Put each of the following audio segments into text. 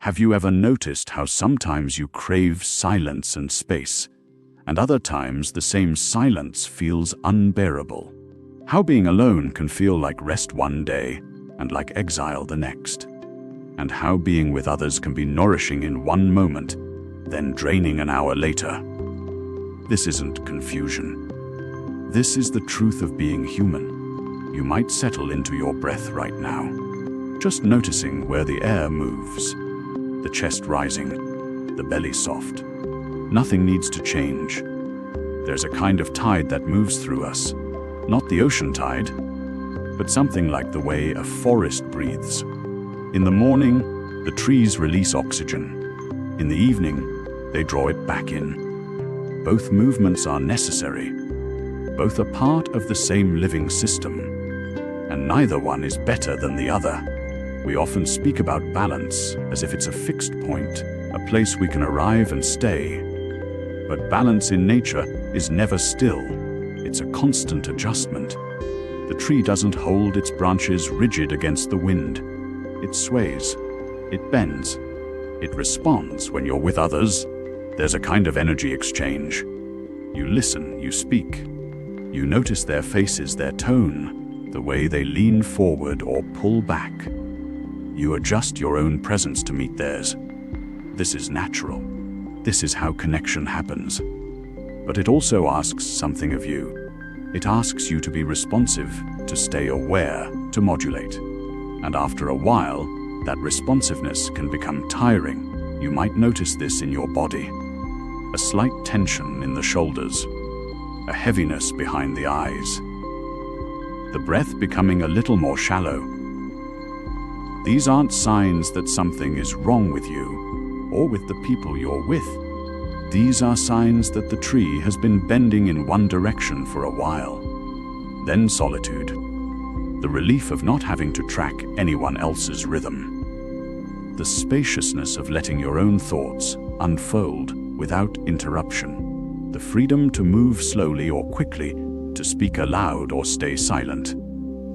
Have you ever noticed how sometimes you crave silence and space, and other times the same silence feels unbearable? How being alone can feel like rest one day and like exile the next, and how being with others can be nourishing in one moment, then draining an hour later. This isn't confusion. This is the truth of being human. You might settle into your breath right now, just noticing where the air moves, the chest rising, the belly soft. Nothing needs to change. There's a kind of tide that moves through us, not the ocean tide, but something like the way a forest breathes. In the morning, the trees release oxygen. In the evening, they draw it back in. Both movements are necessary. Both are part of the same living system, and neither one is better than the other. We often speak about balance as if it's a fixed point, a place we can arrive and stay. But balance in nature is never still. It's a constant adjustment. The tree doesn't hold its branches rigid against the wind. It sways. It bends. It responds when you're with others. There's a kind of energy exchange. You listen, you speak. You notice their faces, their tone, the way they lean forward or pull back. You adjust your own presence to meet theirs. This is natural. This is how connection happens. But it also asks something of you. It asks you to be responsive, to stay aware, to modulate. And after a while, that responsiveness can become tiring. You might notice this in your body. A slight tension in the shoulders, a heaviness behind the eyes, the breath becoming a little more shallow. These aren't signs that something is wrong with you or with the people you're with. These are signs that the tree has been bending in one direction for a while. Then solitude, the relief of not having to track anyone else's rhythm. The spaciousness of letting your own thoughts unfold without interruption. The freedom to move slowly or quickly, to speak aloud or stay silent,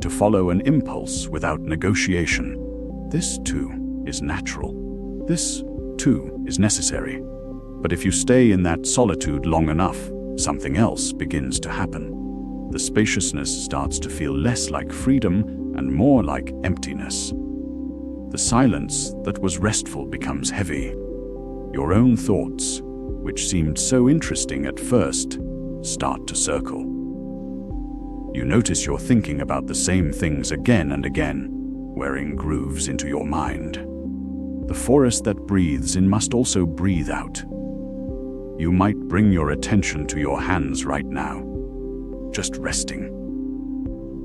to follow an impulse without negotiation. This, too, is natural. This, too, is necessary. But if you stay in that solitude long enough, something else begins to happen. The spaciousness starts to feel less like freedom and more like emptiness. The silence that was restful becomes heavy. Your own thoughts, which seemed so interesting at first, start to circle. You notice you're thinking about the same things again and again, wearing grooves into your mind. The forest that breathes in must also breathe out. You might bring your attention to your hands right now, just resting.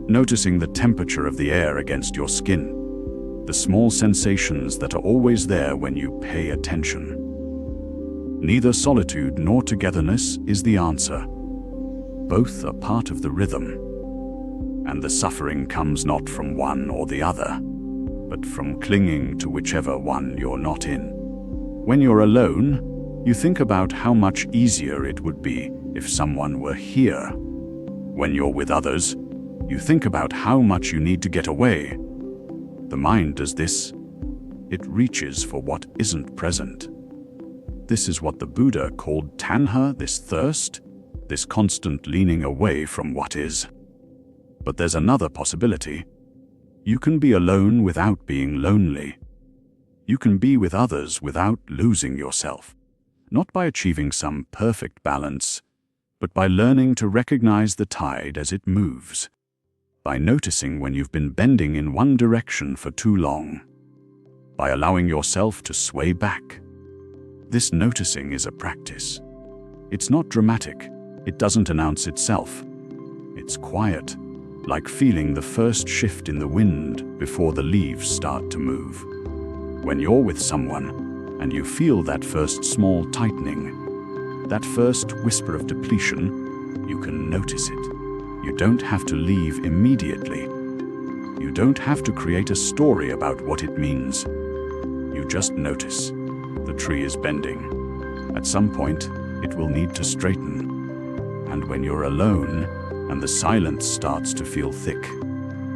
Noticing the temperature of the air against your skin, the small sensations that are always there when you pay attention. Neither solitude nor togetherness is the answer. Both are part of the rhythm. And the suffering comes not from one or the other, but from clinging to whichever one you're not in. When you're alone, you think about how much easier it would be if someone were here. When you're with others, you think about how much you need to get away. The mind does this. It reaches for what isn't present. This is what the Buddha called tanha, this thirst, this constant leaning away from what is. But there's another possibility. You can be alone without being lonely. You can be with others without losing yourself, not by achieving some perfect balance, but by learning to recognize the tide as it moves, by noticing when you've been bending in one direction for too long, by allowing yourself to sway back. This noticing is a practice. It's not dramatic. It doesn't announce itself. It's quiet, like feeling the first shift in the wind before the leaves start to move. When you're with someone and you feel that first small tightening, that first whisper of depletion, you can notice it. You don't have to leave immediately. You don't have to create a story about what it means. You just notice. The tree is bending. At some point, it will need to straighten. And when you're alone, and the silence starts to feel thick,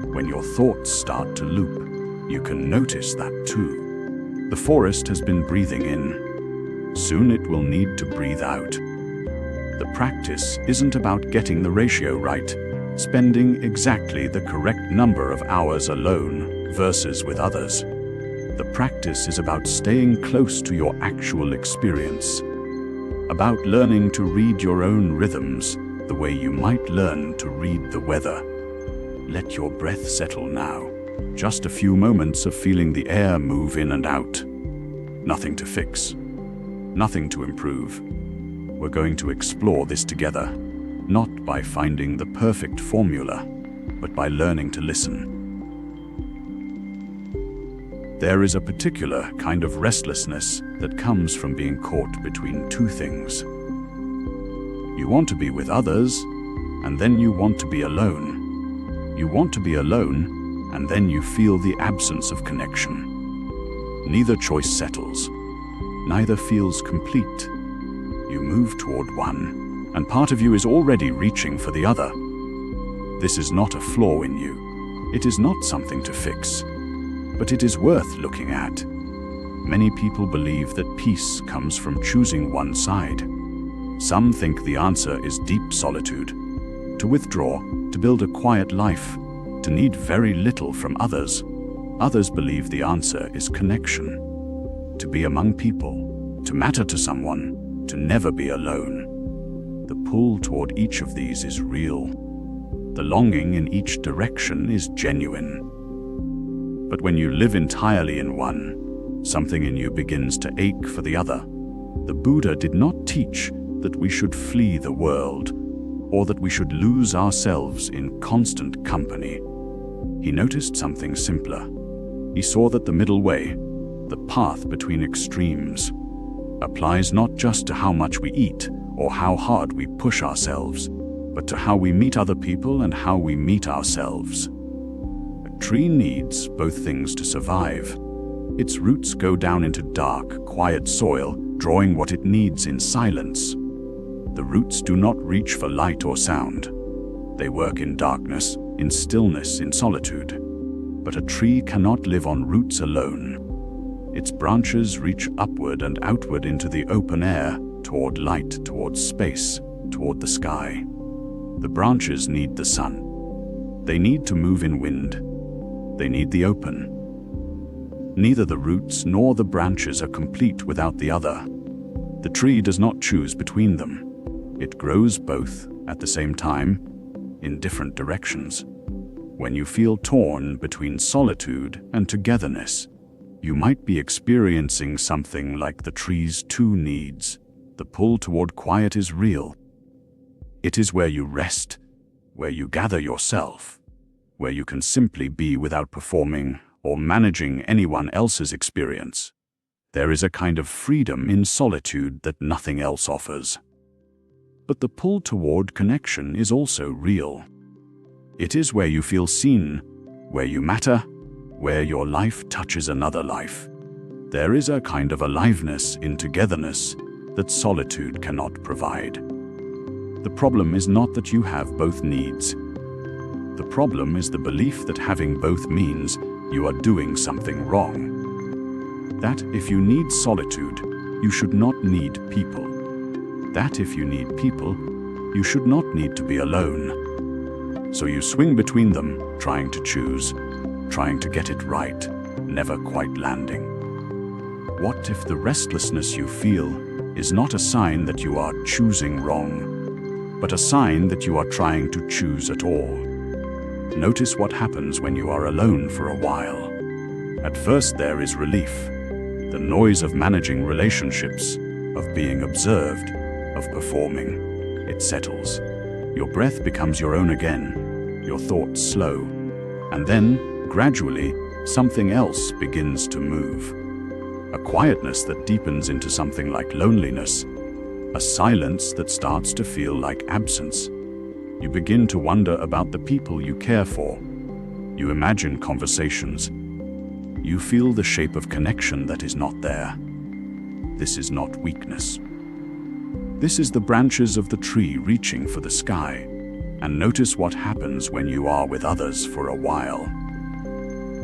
when your thoughts start to loop, you can notice that too. The forest has been breathing in. Soon it will need to breathe out. The practice isn't about getting the ratio right, spending exactly the correct number of hours alone versus with others. The practice is about staying close to your actual experience, about learning to read your own rhythms the way you might learn to read the weather. Let your breath settle now. Just a few moments of feeling the air move in and out. Nothing to fix, nothing to improve. We're going to explore this together, not by finding the perfect formula, but by learning to listen. There is a particular kind of restlessness that comes from being caught between two things. You want to be with others, and then you want to be alone. You want to be alone, and then you feel the absence of connection. Neither choice settles. Neither feels complete. You move toward one, and part of you is already reaching for the other. This is not a flaw in you. It is not something to fix. But it is worth looking at. Many people believe that peace comes from choosing one side. Some think the answer is deep solitude, to withdraw, to build a quiet life, to need very little from others. Others believe the answer is connection, to be among people, to matter to someone, to never be alone. The pull toward each of these is real. The longing in each direction is genuine. But when you live entirely in one, something in you begins to ache for the other. The Buddha did not teach that we should flee the world, or that we should lose ourselves in constant company. He noticed something simpler. He saw that the middle way, the path between extremes, applies not just to how much we eat or how hard we push ourselves, but to how we meet other people and how we meet ourselves. A tree needs both things to survive. Its roots go down into dark, quiet soil, drawing what it needs in silence. The roots do not reach for light or sound. They work in darkness, in stillness, in solitude. But a tree cannot live on roots alone. Its branches reach upward and outward into the open air, toward light, toward space, toward the sky. The branches need the sun. They need to move in wind. They need the open. Neither the roots nor the branches are complete without the other. The tree does not choose between them. It grows both at the same time, in different directions. When you feel torn between solitude and togetherness, you might be experiencing something like the tree's two needs. The pull toward quiet is real. It is where you rest, where you gather yourself, where you can simply be without performing or managing anyone else's experience. There is a kind of freedom in solitude that nothing else offers. But the pull toward connection is also real. It is where you feel seen, where you matter, where your life touches another life. There is a kind of aliveness in togetherness that solitude cannot provide. The problem is not that you have both needs. The problem is the belief that having both means you are doing something wrong. That if you need solitude, you should not need people. That if you need people, you should not need to be alone. So you swing between them, trying to choose, trying to get it right, never quite landing. What if the restlessness you feel is not a sign that you are choosing wrong, but a sign that you are trying to choose at all? Notice what happens when you are alone for a while. At first there is relief, the noise of managing relationships, of being observed, of performing. It settles. Your breath becomes your own again, your thoughts slow, and then, gradually, something else begins to move. A quietness that deepens into something like loneliness, a silence that starts to feel like absence. You begin to wonder about the people you care for. You imagine conversations. You feel the shape of connection that is not there. This is not weakness. This is the branches of the tree reaching for the sky. And notice what happens when you are with others for a while.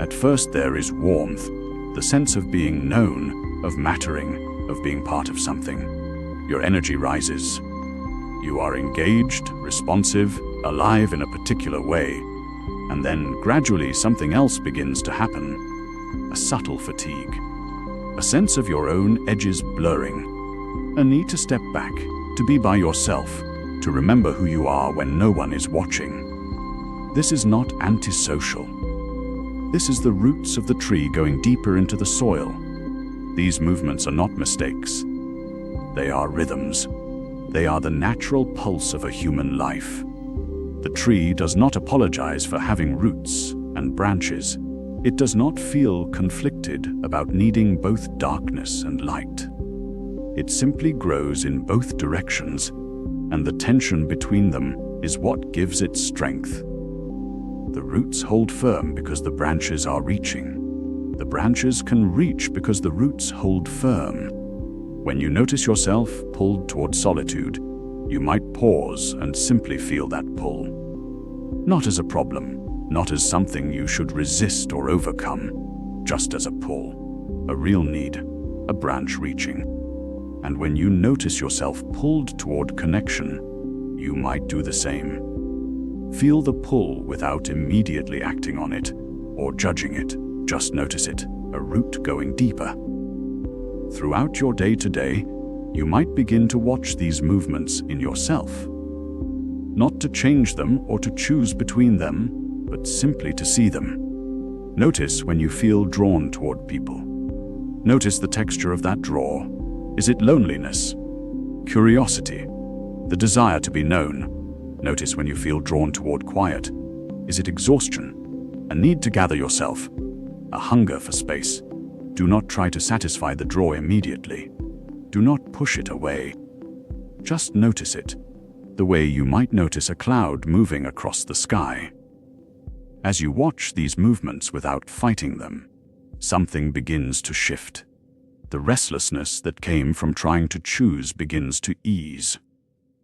At first there is warmth, The sense of being known, of mattering, of being part of something. Your energy rises. You are engaged, responsive, alive in a particular way. And then gradually something else begins to happen. A subtle fatigue. A sense of your own edges blurring. A need to step back, to be by yourself, to remember who you are when no one is watching. This is not antisocial. This is the roots of the tree going deeper into the soil. These movements are not mistakes. They are rhythms. They are the natural pulse of a human life. The tree does not apologize for having roots and branches. It does not feel conflicted about needing both darkness and light. It simply grows in both directions, and the tension between them is what gives it strength. The roots hold firm because the branches are reaching. The branches can reach because the roots hold firm. When you notice yourself pulled toward solitude, you might pause and simply feel that pull. Not as a problem, not as something you should resist or overcome, just as a pull, a real need, a branch reaching. And when you notice yourself pulled toward connection, you might do the same. Feel the pull without immediately acting on it or judging it. Just notice it, a root going deeper. Throughout your day-to-day, you might begin to watch these movements in yourself. Not to change them or to choose between them, but simply to see them. Notice when you feel drawn toward people. Notice the texture of that draw. Is it loneliness? Curiosity? The desire to be known? Notice when you feel drawn toward quiet. Is it exhaustion? A need to gather yourself? A hunger for space? Do not try to satisfy the draw immediately. Do not push it away. Just notice it, the way you might notice a cloud moving across the sky. As you watch these movements without fighting them, something begins to shift. The restlessness that came from trying to choose begins to ease.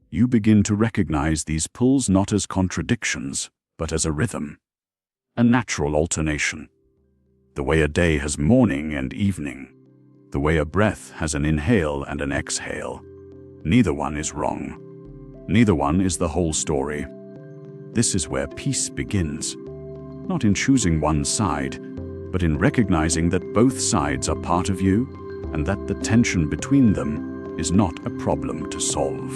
You begin to recognize these pulls not as contradictions, but as a rhythm, a natural alternation. The way a day has morning and evening, the way a breath has an inhale and an exhale. Neither one is wrong. Neither one is the whole story. This is where peace begins, not in choosing one side, but in recognizing that both sides are part of you, and that the tension between them is not a problem to solve.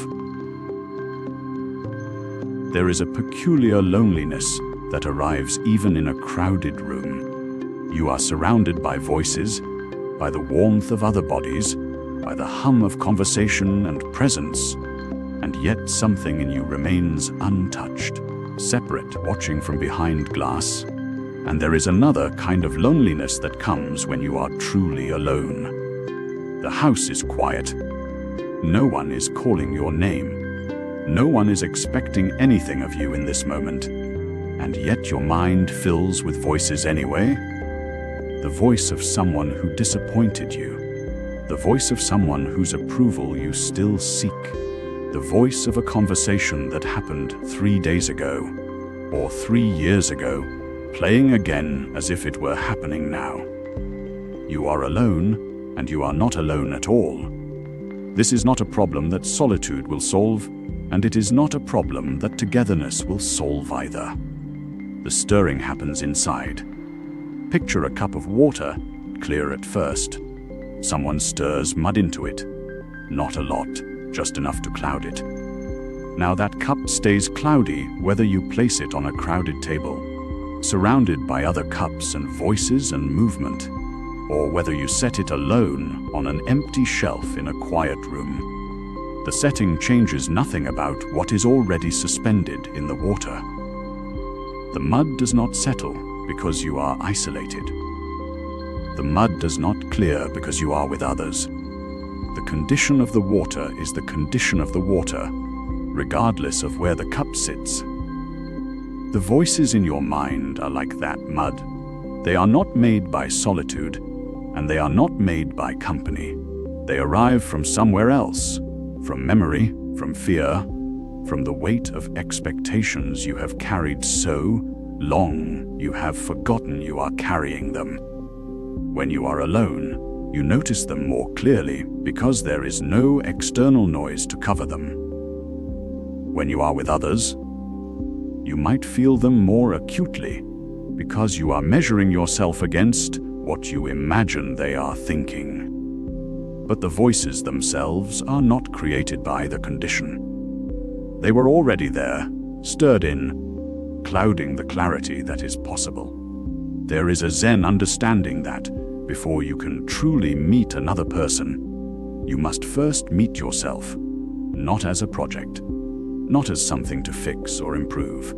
There is a peculiar loneliness that arrives even in a crowded room. You are surrounded by voices, by the warmth of other bodies, by the hum of conversation and presence, and yet something in you remains untouched, separate, watching from behind glass. And there is another kind of loneliness that comes when you are truly alone. The house is quiet. No one is calling your name. No one is expecting anything of you in this moment. And yet your mind fills with voices anyway. The voice of someone who disappointed you. The voice of someone whose approval you still seek. The voice of a conversation that happened 3 days ago, or 3 years ago, playing again as if it were happening now. You are alone, and you are not alone at all. This is not a problem that solitude will solve, and it is not a problem that togetherness will solve either. The stirring happens inside. Picture a cup of water, clear at first. Someone stirs mud into it. Not a lot, just enough to cloud it. Now that cup stays cloudy whether you place it on a crowded table, surrounded by other cups and voices and movement, or whether you set it alone on an empty shelf in a quiet room. The setting changes nothing about what is already suspended in the water. The mud does not settle because you are isolated. The mud does not clear because you are with others. The condition of the water is the condition of the water, regardless of where the cup sits. The voices in your mind are like that mud. They are not made by solitude, and they are not made by company. They arrive from somewhere else, from memory, from fear, from the weight of expectations you have carried so long you have forgotten you are carrying them. When you are alone, you notice them more clearly because there is no external noise to cover them. When you are with others, you might feel them more acutely because you are measuring yourself against what you imagine they are thinking. But the voices themselves are not created by the condition. They were already there, stirred in, clouding the clarity that is possible. There is a Zen understanding that, before you can truly meet another person, you must first meet yourself, not as a project, not as something to fix or improve,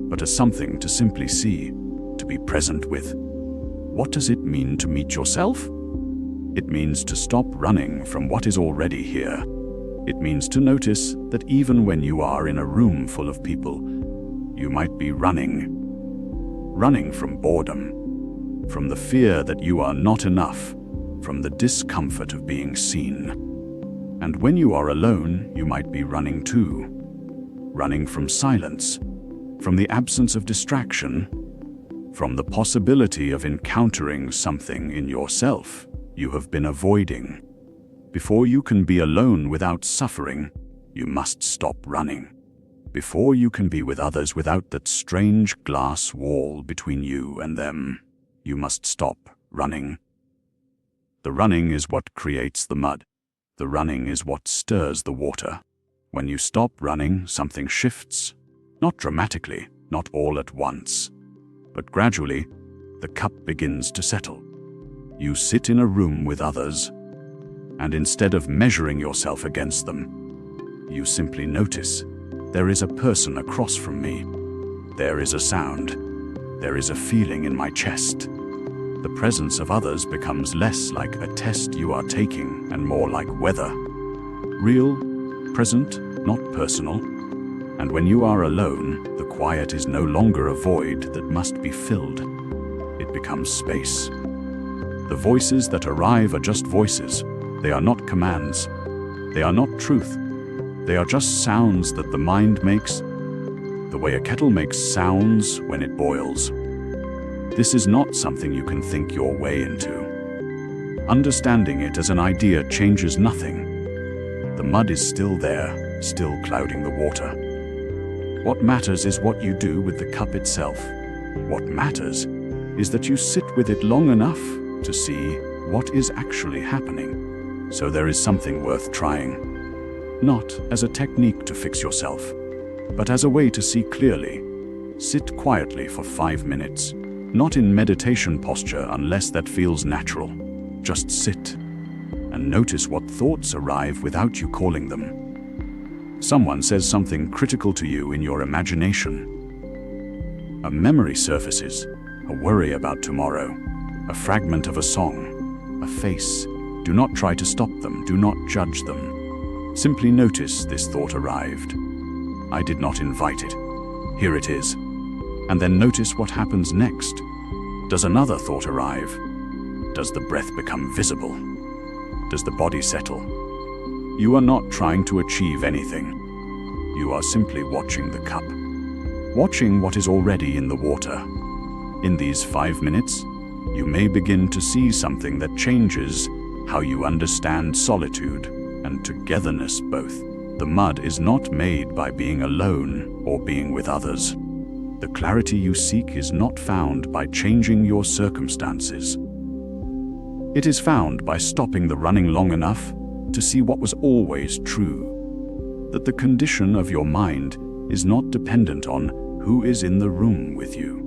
but as something to simply see, to be present with. What does it mean to meet yourself? It means to stop running from what is already here. It means to notice that even when you are in a room full of people, you might be running from boredom, from the fear that you are not enough, from the discomfort of being seen. And when you are alone, you might be running too. Running from silence, from the absence of distraction, from the possibility of encountering something in yourself you have been avoiding. Before you can be alone without suffering, you must stop running. Before you can be with others without that strange glass wall between you and them, you must stop running. The running is what creates the mud. The running is what stirs the water. When you stop running, something shifts. Not dramatically, not all at once, but gradually, the cup begins to settle. You sit in a room with others, and instead of measuring yourself against them, you simply notice, there is a person across from me. There is a sound. There is a feeling in my chest. The presence of others becomes less like a test you are taking and more like weather. Real, present, not personal. And when you are alone, the quiet is no longer a void that must be filled. It becomes space. The voices that arrive are just voices. They are not commands. They are not truth. They are just sounds that the mind makes, the way a kettle makes sounds when it boils. This is not something you can think your way into. Understanding it as an idea changes nothing. The mud is still there, still clouding the water. What matters is what you do with the cup itself. What matters is that you sit with it long enough to see what is actually happening. So there is something worth trying. Not as a technique to fix yourself, but as a way to see clearly. Sit quietly for 5 minutes, not in meditation posture unless that feels natural. Just sit and notice what thoughts arrive without you calling them. Someone says something critical to you in your imagination. A memory surfaces, a worry about tomorrow, a fragment of a song, a face. Do not try to stop them, do not judge them. Simply notice this thought arrived. I did not invite it. Here it is. And then notice what happens next. Does another thought arrive? Does the breath become visible? Does the body settle? You are not trying to achieve anything. You are simply watching the cup. Watching what is already in the water. In these 5 minutes, you may begin to see something that changes how you understand solitude and togetherness both. The mud is not made by being alone or being with others. The clarity you seek is not found by changing your circumstances. It is found by stopping the running long enough to see what was always true, that the condition of your mind is not dependent on who is in the room with you.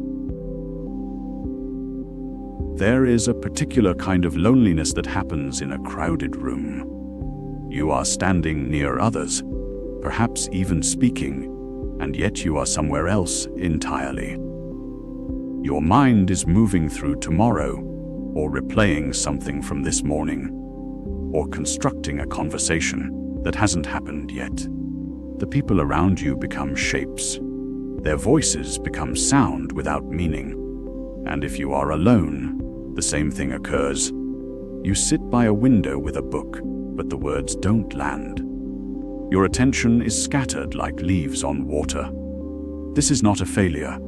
There is a particular kind of loneliness that happens in a crowded room. You are standing near others, perhaps even speaking, and yet you are somewhere else entirely. Your mind is moving through tomorrow, or replaying something from this morning, or constructing a conversation that hasn't happened yet. The people around you become shapes. Their voices become sound without meaning. And if you are alone, the same thing occurs. You sit by a window with a book, but the words don't land. Your attention is scattered like leaves on water. This is not a failure.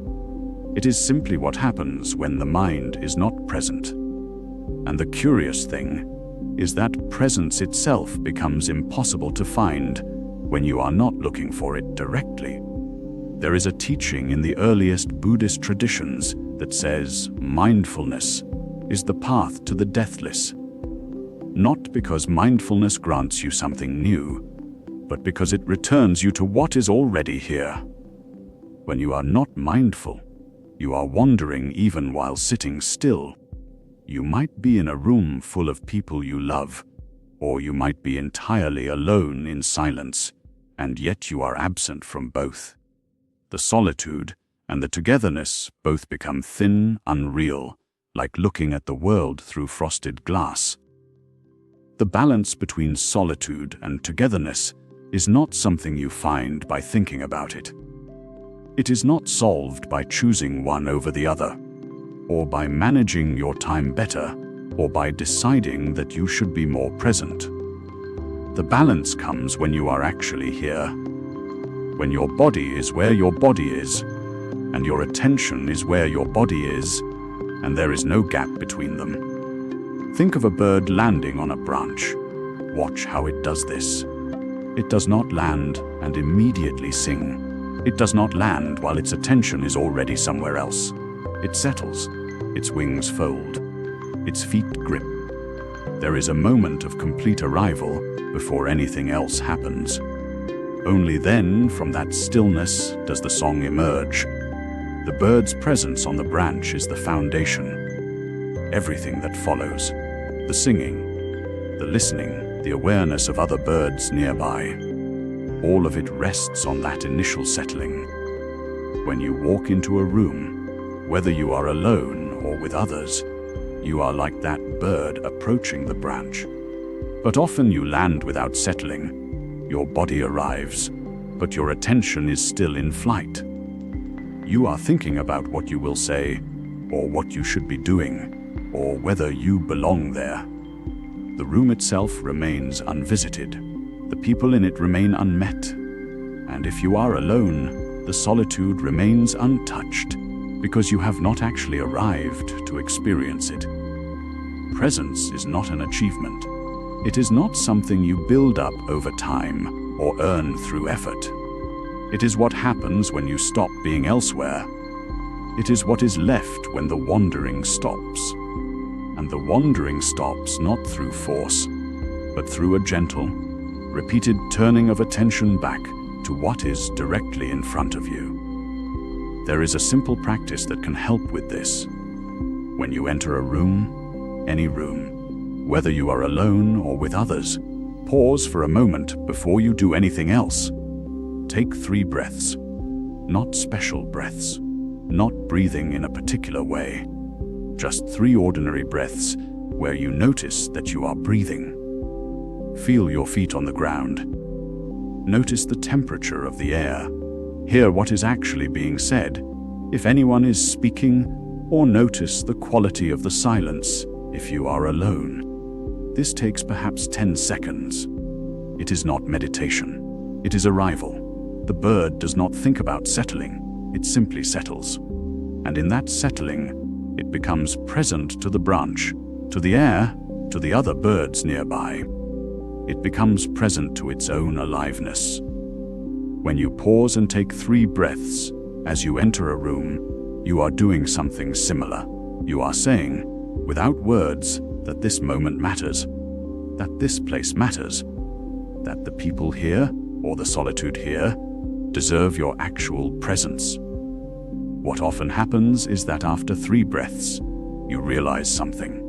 It is simply what happens when the mind is not present. And the curious thing is that presence itself becomes impossible to find when you are not looking for it directly. There is a teaching in the earliest Buddhist traditions that says mindfulness is the path to the deathless. Not because mindfulness grants you something new, but because it returns you to what is already here. When you are not mindful, you are wandering even while sitting still. You might be in a room full of people you love, or you might be entirely alone in silence, and yet you are absent from both. The solitude and the togetherness both become thin, unreal, like looking at the world through frosted glass. The balance between solitude and togetherness is not something you find by thinking about it. It is not solved by choosing one over the other, or by managing your time better, or by deciding that you should be more present. The balance comes when you are actually here, when your body is where your body is, and your attention is where your body is, and there is no gap between them. Think of a bird landing on a branch. Watch how it does this. It does not land and immediately sing. It does not land while its attention is already somewhere else. It settles, its wings fold, its feet grip. There is a moment of complete arrival before anything else happens. Only then, from that stillness, does the song emerge. The bird's presence on the branch is the foundation. Everything that follows, the singing, the listening, the awareness of other birds nearby, all of it rests on that initial settling. When you walk into a room, whether you are alone or with others, you are like that bird approaching the branch. But often you land without settling. Your body arrives, but your attention is still in flight. You are thinking about what you will say, or what you should be doing, or whether you belong there. The room itself remains unvisited. The people in it remain unmet. And if you are alone, the solitude remains untouched, because you have not actually arrived to experience it. Presence is not an achievement. It is not something you build up over time or earn through effort. It is what happens when you stop being elsewhere. It is what is left when the wandering stops. And the wandering stops not through force, but through a gentle, repeated turning of attention back to what is directly in front of you. There is a simple practice that can help with this. When you enter a room, any room, whether you are alone or with others, pause for a moment before you do anything else. Take 3 breaths, not special breaths, not breathing in a particular way, just 3 ordinary breaths where you notice that you are breathing. Feel your feet on the ground. Notice the temperature of the air. Hear what is actually being said, if anyone is speaking, or notice the quality of the silence if you are alone. This takes perhaps 10 seconds. It is not meditation. It is arrival. The bird does not think about settling. It simply settles. And in that settling, it becomes present to the branch, to the air, to the other birds nearby. It becomes present to its own aliveness. When you pause and take 3 breaths as you enter a room, you are doing something similar. You are saying, without words, that this moment matters, that this place matters, that the people here, or the solitude here, deserve your actual presence. What often happens is that after 3 breaths, you realize something.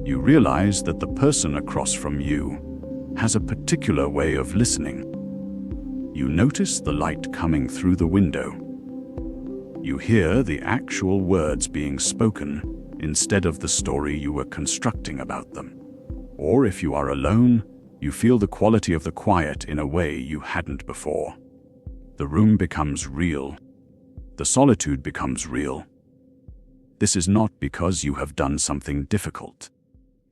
You realize that the person across from you has a particular way of listening. You notice the light coming through the window. You hear the actual words being spoken instead of the story you were constructing about them. Or if you are alone, you feel the quality of the quiet in a way you hadn't before. The room becomes real. The solitude becomes real. This is not because you have done something difficult.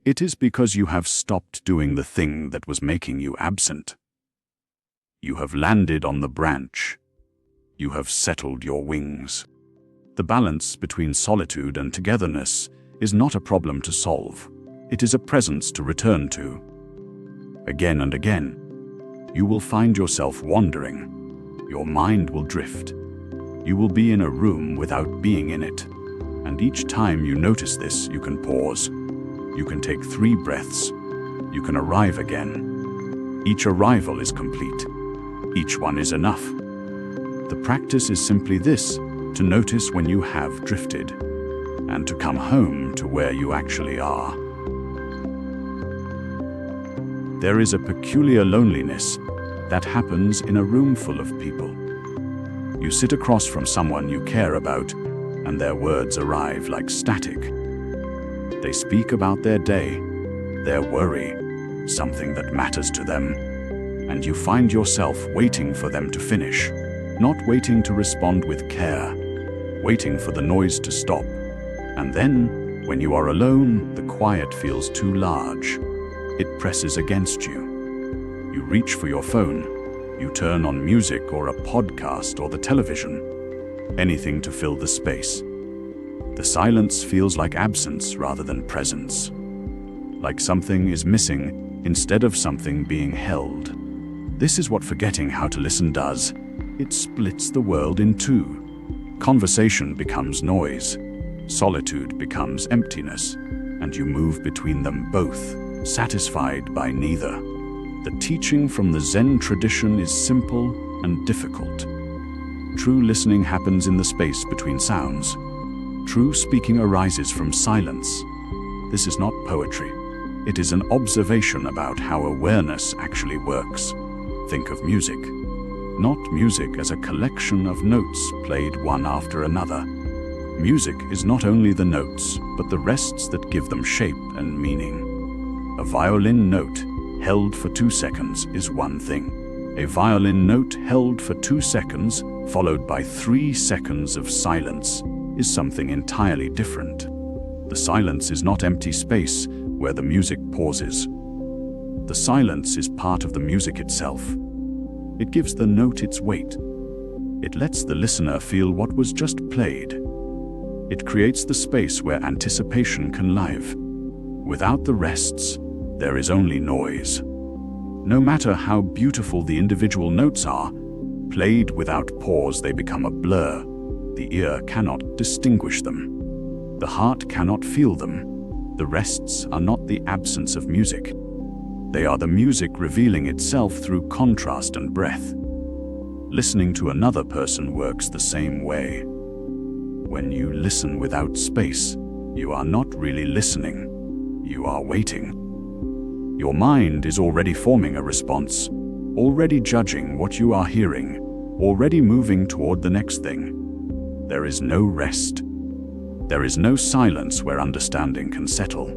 It is because you have stopped doing the thing that was making you absent. You have landed on the branch. You have settled your wings. The balance between solitude and togetherness is not a problem to solve. It is a presence to return to. Again and again, you will find yourself wandering. Your mind will drift. You will be in a room without being in it. And each time you notice this, you can pause. You can take 3 breaths. You can arrive again. Each arrival is complete. Each one is enough. The practice is simply this: to notice when you have drifted, and to come home to where you actually are. There is a peculiar loneliness that happens in a room full of people. You sit across from someone you care about, and their words arrive like static. They speak about their day, their worry, something that matters to them, and you find yourself waiting for them to finish, not waiting to respond with care, waiting for the noise to stop. And then, when you are alone, the quiet feels too large. It presses against you. You reach for your phone. You turn on music or a podcast or the television. Anything to fill the space. The silence feels like absence rather than presence. Like something is missing instead of something being held. This is what forgetting how to listen does. It splits the world in two. Conversation becomes noise. Solitude becomes emptiness, and you move between them both, satisfied by neither. The teaching from the Zen tradition is simple and difficult. True listening happens in the space between sounds. True speaking arises from silence. This is not poetry. It is an observation about how awareness actually works. Think of music. Not music as a collection of notes played one after another. Music is not only the notes, but the rests that give them shape and meaning. A violin note held for 2 seconds is one thing. A violin note held for 2 seconds, followed by 3 seconds of silence, is something entirely different. The silence is not empty space where the music pauses. The silence is part of the music itself. It gives the note its weight. It lets the listener feel what was just played. It creates the space where anticipation can live. Without the rests, there is only noise. No matter how beautiful the individual notes are, played without pause, they become a blur. The ear cannot distinguish them. The heart cannot feel them. The rests are not the absence of music. They are the music revealing itself through contrast and breath. Listening to another person works the same way. When you listen without space, you are not really listening. You are waiting. Your mind is already forming a response, already judging what you are hearing, already moving toward the next thing. There is no rest. There is no silence where understanding can settle.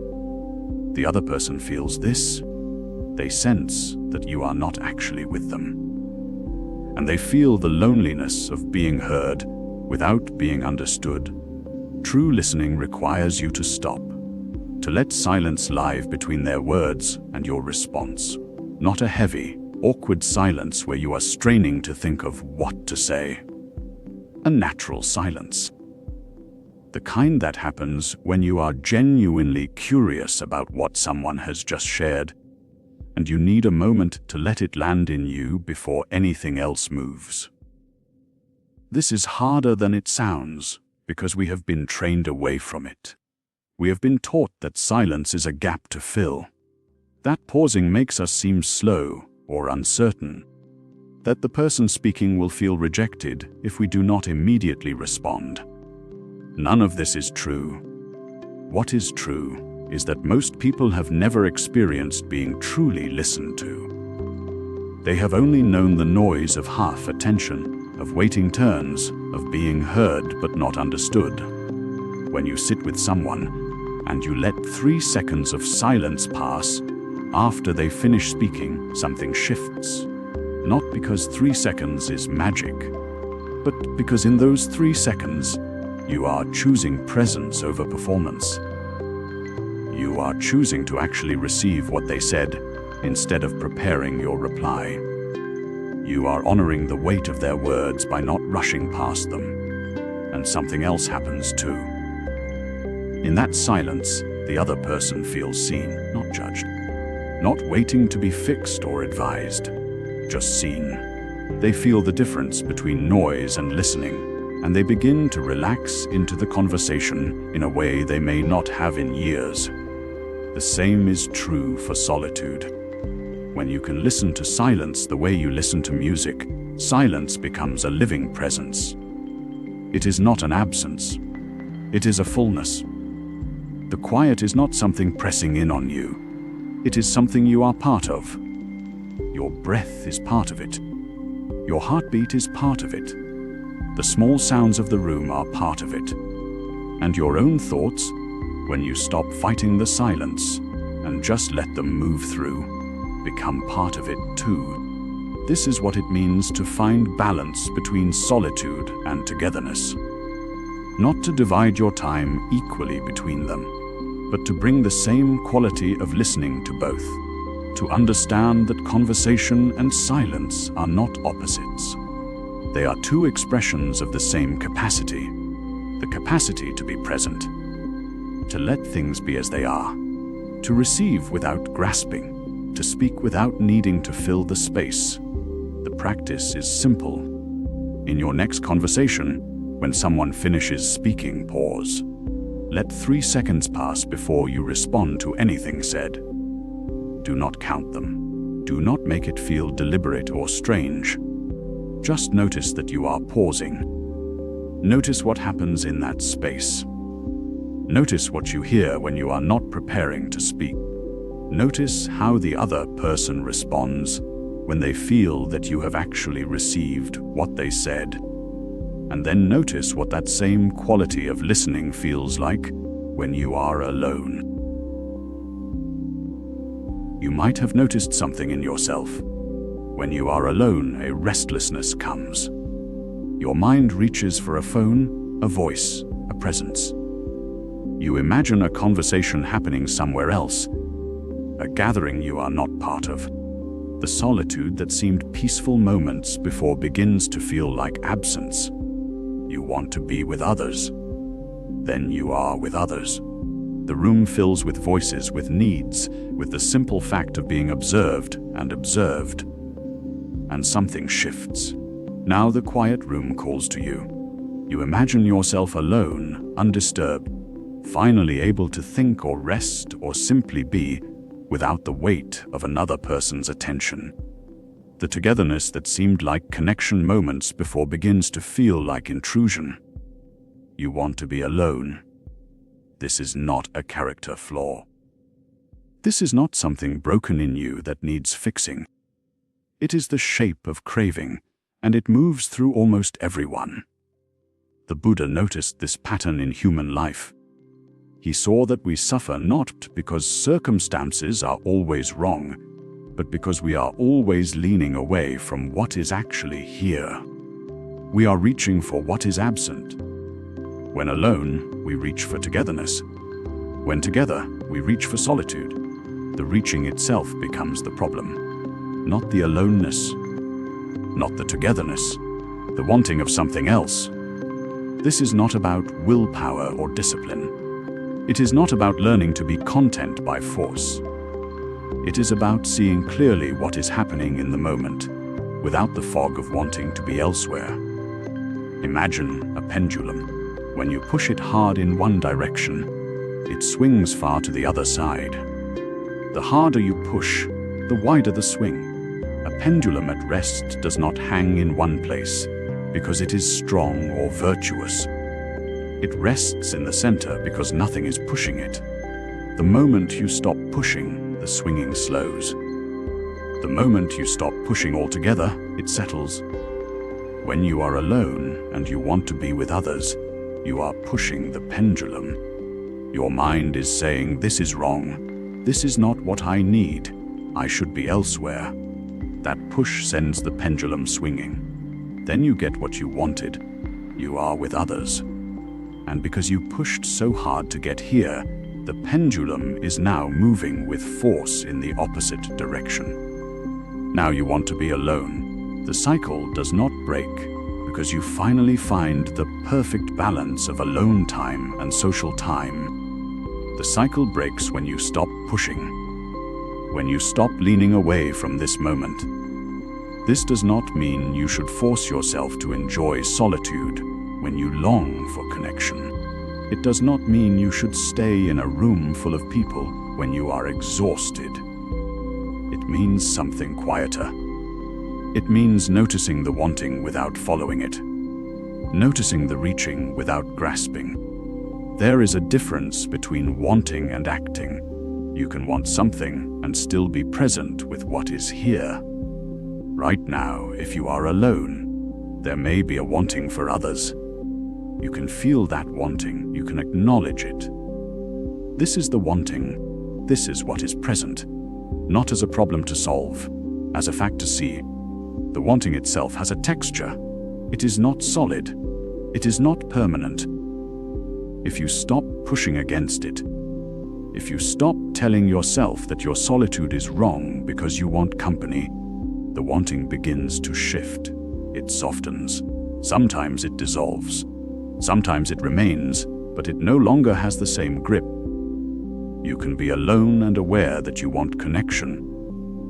The other person feels this. They sense that you are not actually with them. And they feel the loneliness of being heard without being understood. True listening requires you to stop, to let silence live between their words and your response. Not a heavy, awkward silence where you are straining to think of what to say. A natural silence. The kind that happens when you are genuinely curious about what someone has just shared, and you need a moment to let it land in you before anything else moves. This is harder than it sounds, because we have been trained away from it. We have been taught that silence is a gap to fill. That pausing makes us seem slow or uncertain. That the person speaking will feel rejected if we do not immediately respond. None of this is true. What is true is that most people have never experienced being truly listened to. They have only known the noise of half attention, of waiting turns, of being heard but not understood. When you sit with someone and you let 3 seconds of silence pass, after they finish speaking, something shifts. Not because 3 seconds is magic, but because in those 3 seconds, you are choosing presence over performance. You are choosing to actually receive what they said instead of preparing your reply. You are honoring the weight of their words by not rushing past them. And something else happens too. In that silence, The other person feels seen, not judged. Not waiting to be fixed or advised, just seen. They feel the difference between noise and listening, and they begin to relax into the conversation in a way they may not have in years. The same is true for solitude. When you can listen to silence the way you listen to music, silence becomes a living presence. It is not an absence. It is a fullness. The quiet is not something pressing in on you. It is something you are part of. Your breath is part of it. Your heartbeat is part of it. The small sounds of the room are part of it. And your own thoughts, when you stop fighting the silence and just let them move through, become part of it too. This is what it means to find balance between solitude and togetherness. Not to divide your time equally between them, but to bring the same quality of listening to both. To understand that conversation and silence are not opposites. They are two expressions of the same capacity. The capacity to be present. To let things be as they are. To receive without grasping. To speak without needing to fill the space. The practice is simple. In your next conversation, when someone finishes speaking, pause. Let 3 seconds pass before you respond to anything said. Do not count them. Do not make it feel deliberate or strange. Just notice that you are pausing. Notice what happens in that space. Notice what you hear when you are not preparing to speak. Notice how the other person responds when they feel that you have actually received what they said. And then notice what that same quality of listening feels like when you are alone. You might have noticed something in yourself. When you are alone, a restlessness comes. Your mind reaches for a phone, a voice, a presence. You imagine a conversation happening somewhere else, a gathering you are not part of. The solitude that seemed peaceful moments before begins to feel like absence. You want to be with others. Then you are with others. The room fills with voices, with needs, with the simple fact of being observed and observed. And something shifts. Now the quiet room calls to you. You imagine yourself alone, undisturbed, finally able to think or rest or simply be without the weight of another person's attention. The togetherness that seemed like connection moments before begins to feel like intrusion. You want to be alone. This is not a character flaw. This is not something broken in you that needs fixing. It is the shape of craving, and it moves through almost everyone. The Buddha noticed this pattern in human life. He saw that we suffer not because circumstances are always wrong, but because we are always leaning away from what is actually here. We are reaching for what is absent. When alone, we reach for togetherness. When together, we reach for solitude. The reaching itself becomes the problem, not the aloneness, not the togetherness, the wanting of something else. This is not about willpower or discipline. It is not about learning to be content by force. It is about seeing clearly what is happening in the moment, without the fog of wanting to be elsewhere. Imagine a pendulum. When you push it hard in one direction, it swings far to the other side. The harder you push, the wider the swing. A pendulum at rest does not hang in one place because it is strong or virtuous. It rests in the center because nothing is pushing it. The moment you stop pushing, the swinging slows. The moment you stop pushing altogether, it settles. When you are alone and you want to be with others, you are pushing the pendulum. Your mind is saying, this is wrong. This is not what I need. I should be elsewhere. That push sends the pendulum swinging. Then you get what you wanted. You are with others. And because you pushed so hard to get here, the pendulum is now moving with force in the opposite direction. Now you want to be alone. The cycle does not break because you finally find the perfect balance of alone time and social time. The cycle breaks when you stop pushing, when you stop leaning away from this moment. This does not mean you should force yourself to enjoy solitude when you long for connection. It does not mean you should stay in a room full of people when you are exhausted. It means something quieter. It means noticing the wanting without following it, noticing the reaching without grasping. There is a difference between wanting and acting. You can want something and still be present with what is here. Right now, if you are alone, there may be a wanting for others. You can feel that wanting, you can acknowledge it. This is the wanting, this is what is present, not as a problem to solve, as a fact to see. The wanting itself has a texture. It is not solid. It is not permanent. If you stop pushing against it, if you stop telling yourself that your solitude is wrong because you want company, the wanting begins to shift. It softens. Sometimes it dissolves. Sometimes it remains, but it no longer has the same grip. You can be alone and aware that you want connection,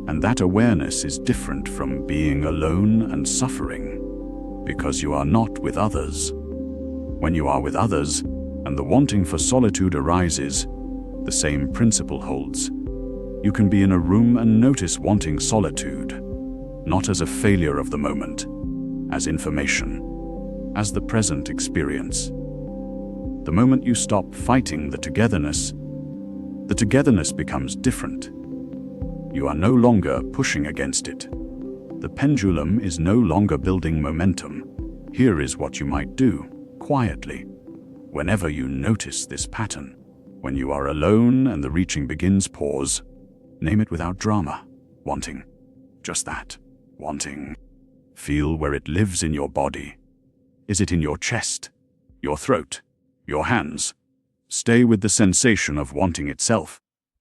and that awareness is different from being alone and suffering, because you are not with others. When you are with others, and the wanting for solitude arises, the same principle holds. You can be in a room and notice wanting solitude, not as a failure of the moment, as information, as the present experience. The moment you stop fighting the togetherness becomes different. You are no longer pushing against it. The pendulum is no longer building momentum. Here is what you might do, quietly. Whenever you notice this pattern, when you are alone and the reaching begins, pause. Name it without drama. Wanting. Just that. Wanting. Feel where it lives in your body. Is it in your chest, your throat, your hands? Stay with the sensation of wanting itself,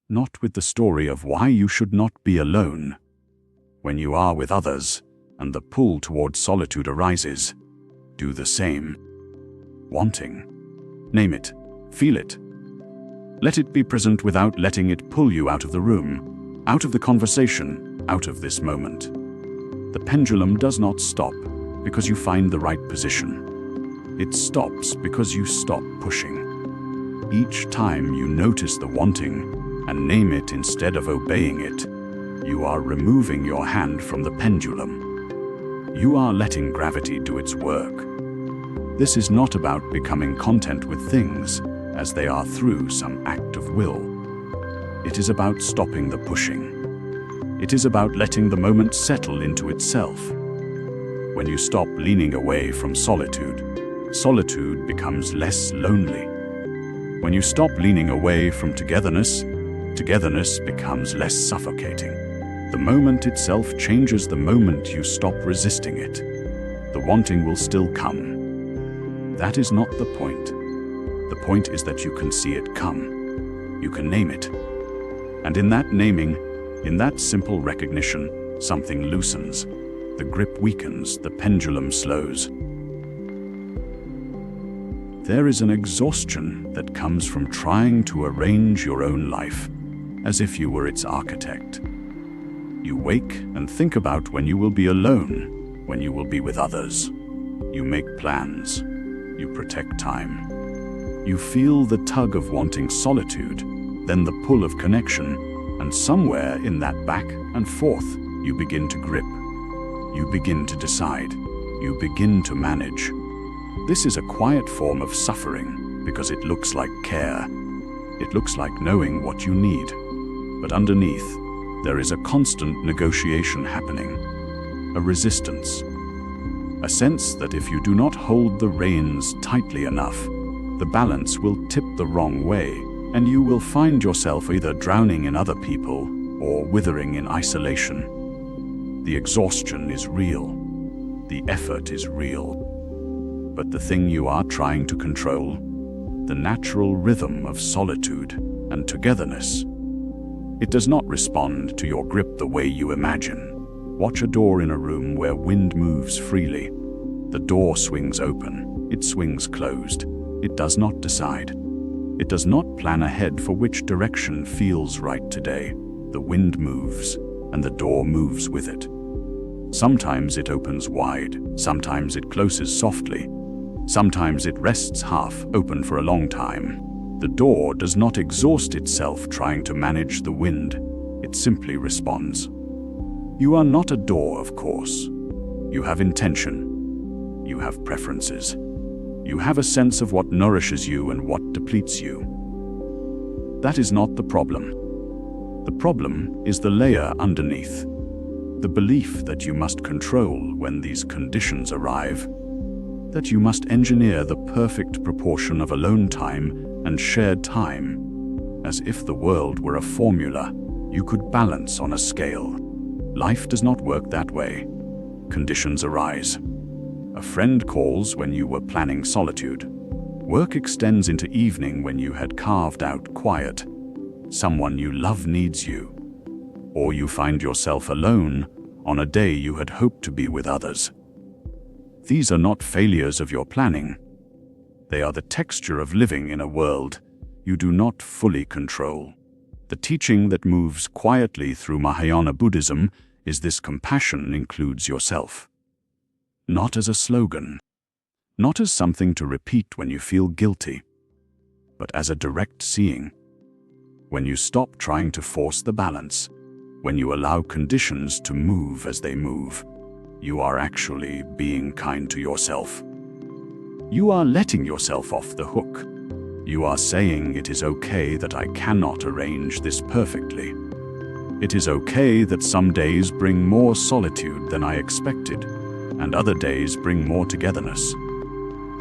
not with the story of why you should not be alone. When you are with others and the pull towards solitude arises, do the same. Wanting. Name it. Feel it. Let it be present without letting it pull you out of the room, out of the conversation, out of this moment. The pendulum does not stop because you find the right position. It stops because you stop pushing. Each time you notice the wanting and name it instead of obeying it, you are removing your hand from the pendulum. You are letting gravity do its work. This is not about becoming content with things as they are through some act of will. It is about stopping the pushing. It is about letting the moment settle into itself. When you stop leaning away from solitude, solitude becomes less lonely. When you stop leaning away from togetherness, togetherness becomes less suffocating. The moment itself changes the moment you stop resisting it. The wanting will still come. That is not the point. The point is that you can see it come. You can name it. And in that naming, in that simple recognition, something loosens. The grip weakens, the pendulum slows. There is an exhaustion that comes from trying to arrange your own life, as if you were its architect. You wake and think about when you will be alone, when you will be with others. You make plans. You protect time. You feel the tug of wanting solitude, then the pull of connection, and somewhere in that back and forth, you begin to grip. You begin to decide. You begin to manage. This is a quiet form of suffering because it looks like care. It looks like knowing what you need. But underneath, there is a constant negotiation happening. A resistance. A sense that if you do not hold the reins tightly enough, the balance will tip the wrong way, and you will find yourself either drowning in other people or withering in isolation. The exhaustion is real. The effort is real. But the thing you are trying to control, the natural rhythm of solitude and togetherness, it does not respond to your grip the way you imagine. Watch a door in a room where wind moves freely. The door swings open, it swings closed. It does not decide. It does not plan ahead for which direction feels right today. The wind moves, and the door moves with it. Sometimes it opens wide, sometimes it closes softly, sometimes it rests half open for a long time. The door does not exhaust itself trying to manage the wind, it simply responds. You are not a door, of course. You have intention. You have preferences. You have a sense of what nourishes you and what depletes you. That is not the problem. The problem is the layer underneath. The belief that you must control when these conditions arrive, that you must engineer the perfect proportion of alone time and shared time, as if the world were a formula you could balance on a scale. Life does not work that way. Conditions arise. A friend calls when you were planning solitude. Work extends into evening when you had carved out quiet. Someone you love needs you. Or you find yourself alone on a day you had hoped to be with others. These are not failures of your planning. They are the texture of living in a world you do not fully control. The teaching that moves quietly through Mahayana Buddhism is this: compassion includes yourself. Not as a slogan, not as something to repeat when you feel guilty, but as a direct seeing. When you stop trying to force the balance, when you allow conditions to move as they move, you are actually being kind to yourself. You are letting yourself off the hook. You are saying, it is okay that I cannot arrange this perfectly. It is okay that some days bring more solitude than I expected, and other days bring more togetherness.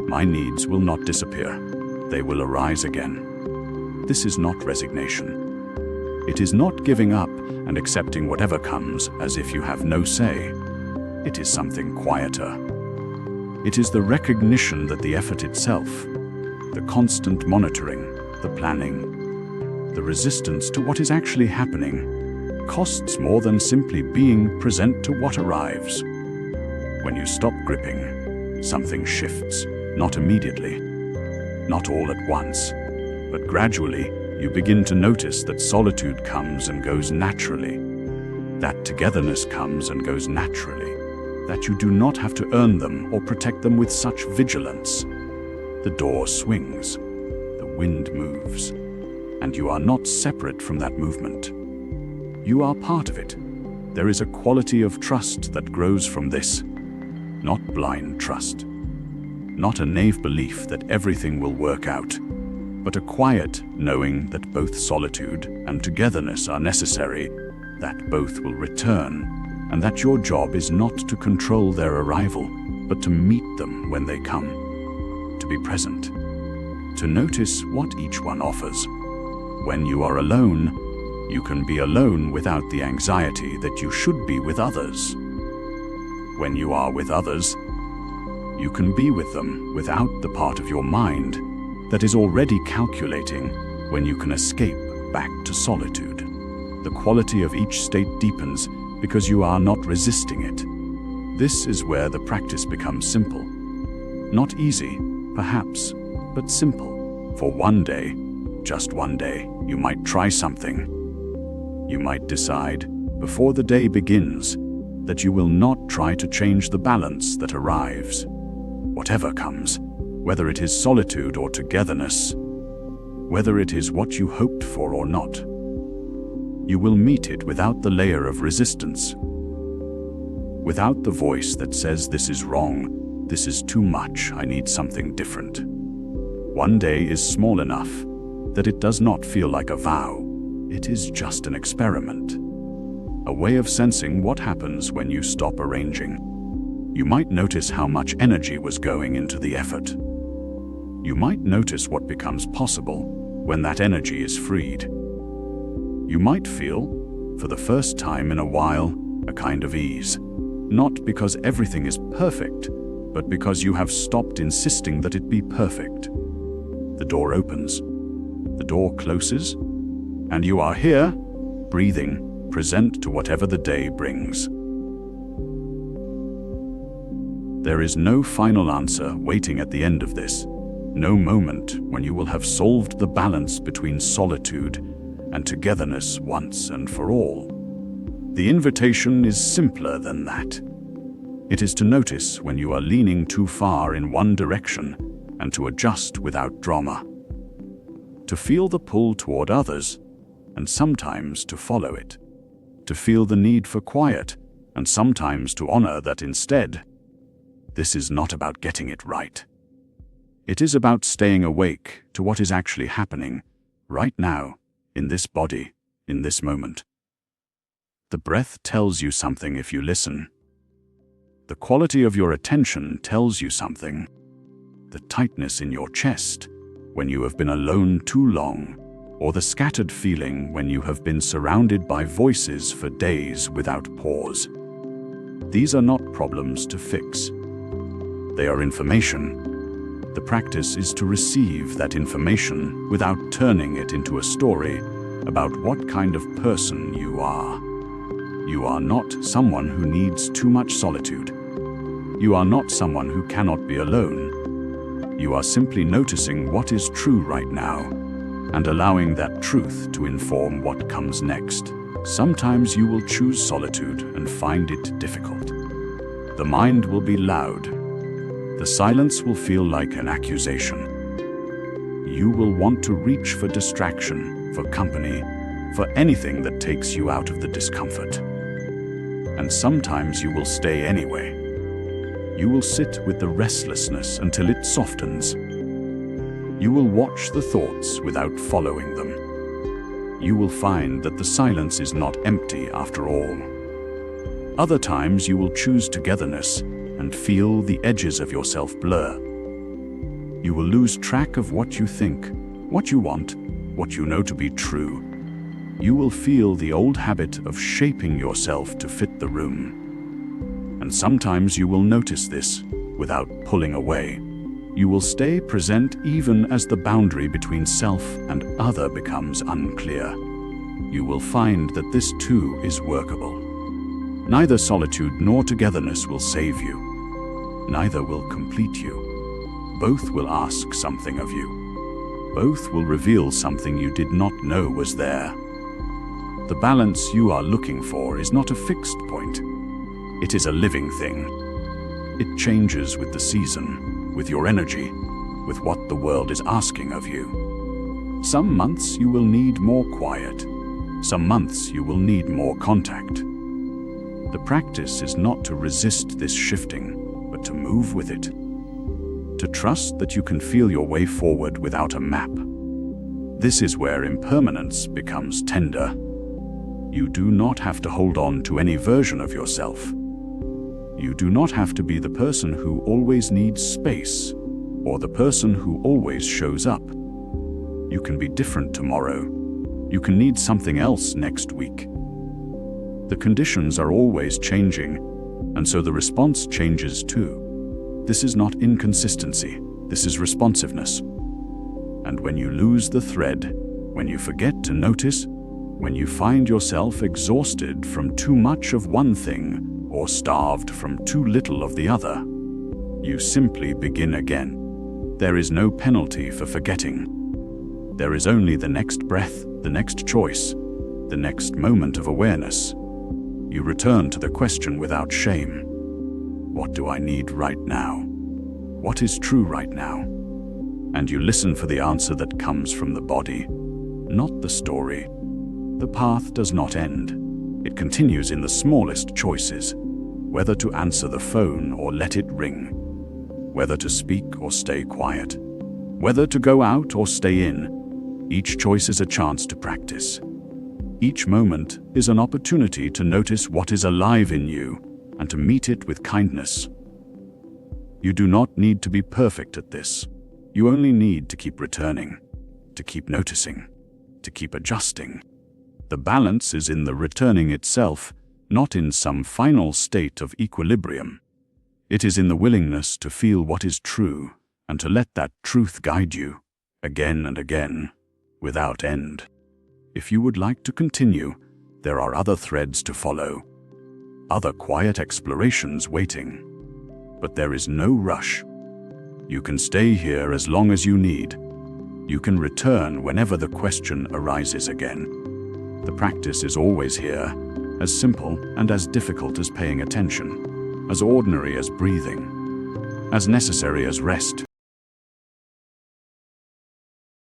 My needs will not disappear. They will arise again. This is not resignation. It is not giving up and accepting whatever comes as if you have no say. It is something quieter. It is the recognition that the effort itself, the constant monitoring, the planning, the resistance to what is actually happening, costs more than simply being present to what arrives. When you stop gripping, something shifts, not immediately, not all at once, but gradually you begin to notice that solitude comes and goes naturally, that togetherness comes and goes naturally, that you do not have to earn them or protect them with such vigilance. The door swings, the wind moves, and you are not separate from that movement. You are part of it. There is a quality of trust that grows from this. Not blind trust, not a naive belief that everything will work out, but a quiet knowing that both solitude and togetherness are necessary, that both will return, and that your job is not to control their arrival, but to meet them when they come, to be present, to notice what each one offers. When you are alone, you can be alone without the anxiety that you should be with others. When you are with others, you can be with them without the part of your mind that is already calculating when you can escape back to solitude. The quality of each state deepens because you are not resisting it. This is where the practice becomes simple. Not easy, perhaps, but simple. For one day, just one day, you might try something. You might decide, before the day begins, that you will not try to change the balance that arrives. Whatever comes, whether it is solitude or togetherness, whether it is what you hoped for or not, you will meet it without the layer of resistance, without the voice that says this is wrong, this is too much, I need something different. One day is small enough that it does not feel like a vow. It is just an experiment. A way of sensing what happens when you stop arranging. You might notice how much energy was going into the effort. You might notice what becomes possible when that energy is freed. You might feel, for the first time in a while, a kind of ease. Not because everything is perfect, but because you have stopped insisting that it be perfect. The door opens, the door closes, and you are here, breathing, present to whatever the day brings. There is no final answer waiting at the end of this. No moment when you will have solved the balance between solitude and togetherness once and for all. The invitation is simpler than that. It is to notice when you are leaning too far in one direction and to adjust without drama. To feel the pull toward others and sometimes to follow it. To feel the need for quiet and sometimes to honor that instead. This is not about getting it right. It is about staying awake to what is actually happening right now, in this body, in this moment. The breath tells you something if you listen. The quality of your attention tells you something. The tightness in your chest when you have been alone too long, or the scattered feeling when you have been surrounded by voices for days without pause. These are not problems to fix. They are information. The practice is to receive that information without turning it into a story about what kind of person you are. You are not someone who needs too much solitude. You are not someone who cannot be alone. You are simply noticing what is true right now and allowing that truth to inform what comes next. Sometimes you will choose solitude and find it difficult. The mind will be loud. The silence will feel like an accusation. You will want to reach for distraction, for company, for anything that takes you out of the discomfort. And sometimes you will stay anyway. You will sit with the restlessness until it softens. You will watch the thoughts without following them. You will find that the silence is not empty after all. Other times you will choose togetherness and feel the edges of yourself blur. You will lose track of what you think, what you want, what you know to be true. You will feel the old habit of shaping yourself to fit the room. And sometimes you will notice this without pulling away. You will stay present even as the boundary between self and other becomes unclear. You will find that this too is workable. Neither solitude nor togetherness will save you. Neither will complete you. Both will ask something of you. Both will reveal something you did not know was there. The balance you are looking for is not a fixed point. It is a living thing. It changes with the season, with your energy, with what the world is asking of you. Some months you will need more quiet. Some months you will need more contact. The practice is not to resist this shifting, but to move with it. To trust that you can feel your way forward without a map. This is where impermanence becomes tender. You do not have to hold on to any version of yourself. You do not have to be the person who always needs space, or the person who always shows up. You can be different tomorrow. You can need something else next week. The conditions are always changing, and so the response changes too. This is not inconsistency, this is responsiveness. And when you lose the thread, when you forget to notice, when you find yourself exhausted from too much of one thing or starved from too little of the other, you simply begin again. There is no penalty for forgetting. There is only the next breath, the next choice, the next moment of awareness. You return to the question without shame. What do I need right now? What is true right now? And you listen for the answer that comes from the body, not the story. The path does not end. It continues in the smallest choices, whether to answer the phone or let it ring, whether to speak or stay quiet, whether to go out or stay in. Each choice is a chance to practice. Each moment is an opportunity to notice what is alive in you and to meet it with kindness. You do not need to be perfect at this. You only need to keep returning, to keep noticing, to keep adjusting. The balance is in the returning itself, not in some final state of equilibrium. It is in the willingness to feel what is true and to let that truth guide you, again and again, without end. If you would like to continue, there are other threads to follow, other quiet explorations waiting. But there is no rush. You can stay here as long as you need. You can return whenever the question arises again. The practice is always here, as simple and as difficult as paying attention, as ordinary as breathing, as necessary as rest.